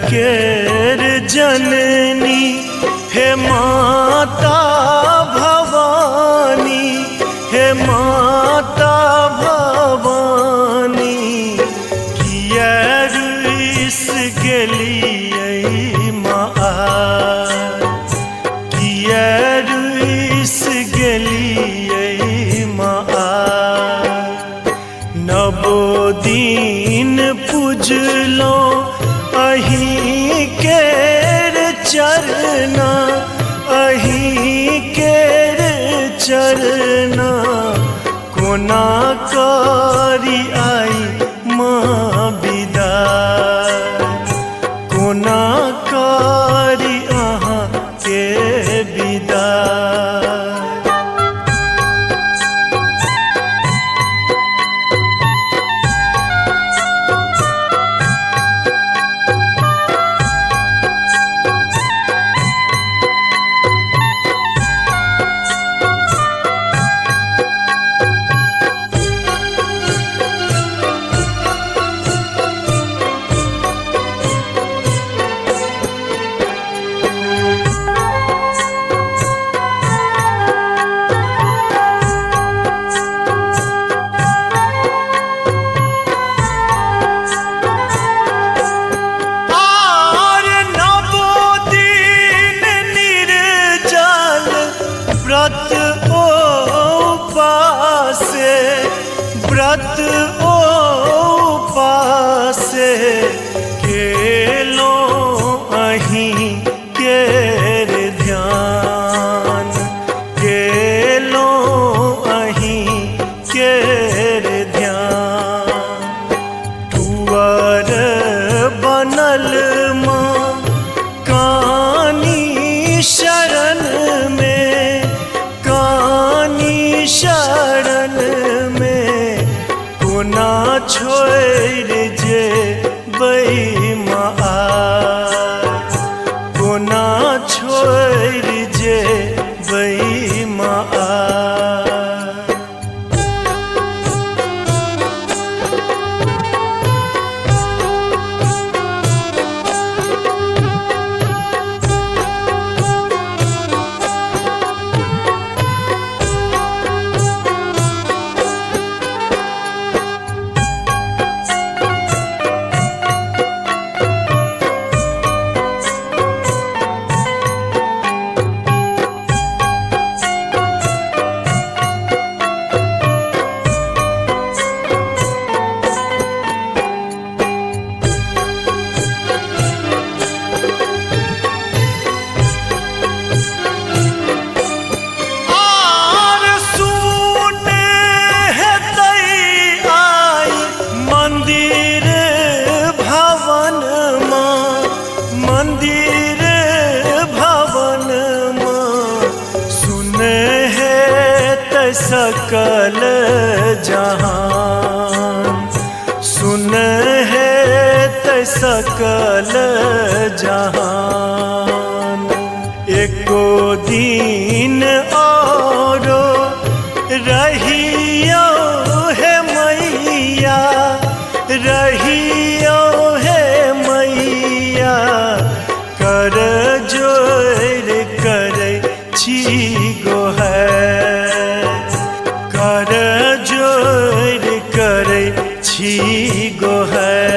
केर जननी हे माता भवानी, हे माता भवानी, किया रुइस गेलियै माँ, किया रुइस गेलियै माँ। नवो दिन पूजलो अहीं केर चरना, अहीं केर चरना, कोना करी आई माँ विदा, कोना करी अहाँ के विदा। व्रत उपासे, व्रत उपासे, केलो अहीं केर ध्यान, केलो अहीं केर ध्यान। टुअर बनल माँ कानी शरण में, कानी शरण में, कोना छोड़ जे बई माँ, कोना छोड़ जे बई माँ। मंदिर भवन माँ सुने है त सकल जहान, सुने है त सकल जहान। एको दिन औरो रहियो है मैया, रहियो है मैया, कर जोर करे छी गोहर, कर जोर करे छी गोहर।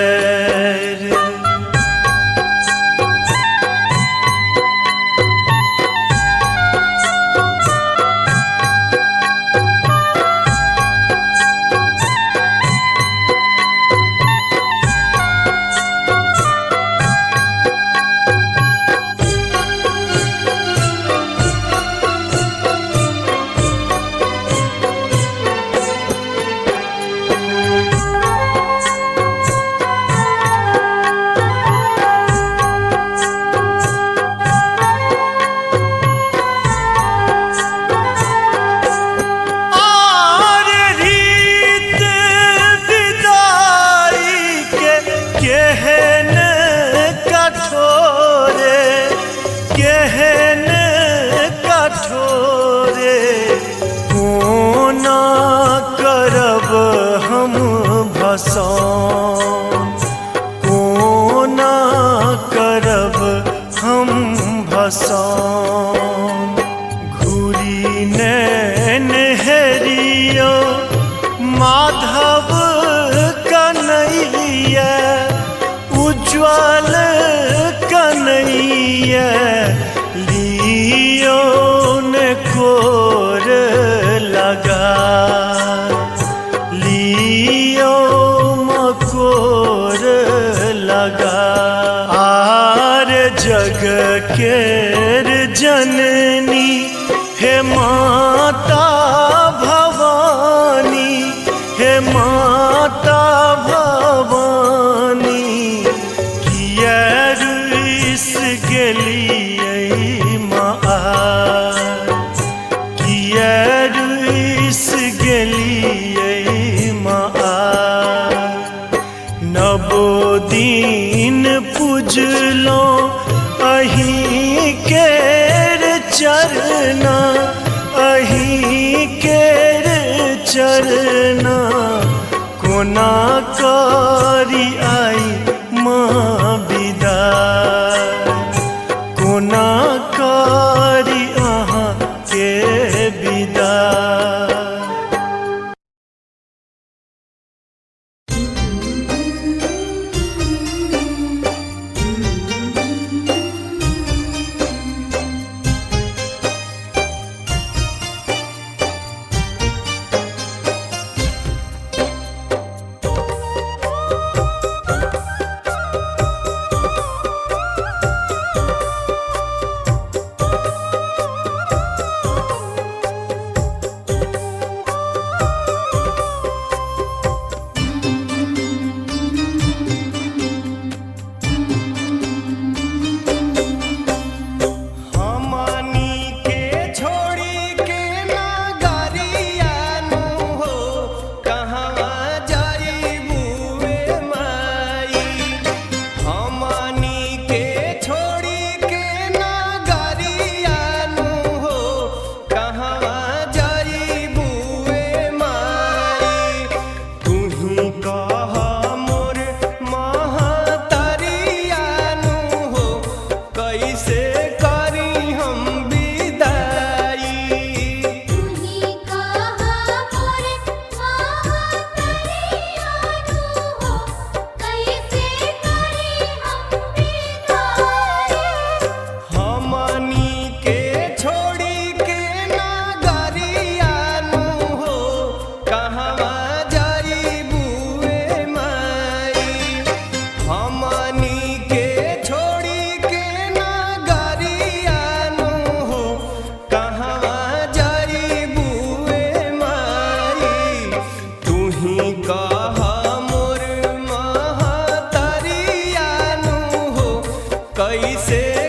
हम भसाम। घूरी नैन हेरियो माधव कन्हैया, उज्ज्वल कन्हैया लियो ने कोर लगा, लियो मकोर लगा। आर जग केर जननी हे माता भवानी, हे माता भवानी किया रुइस गेलियै माँ, किया रुइस गेलियै माँ। नवो दिन पूजलो अहीं केर चरना, अहीं केर चरना कोना करी आई माँ विदा, कोना करी अहाँ के विदा। कैसे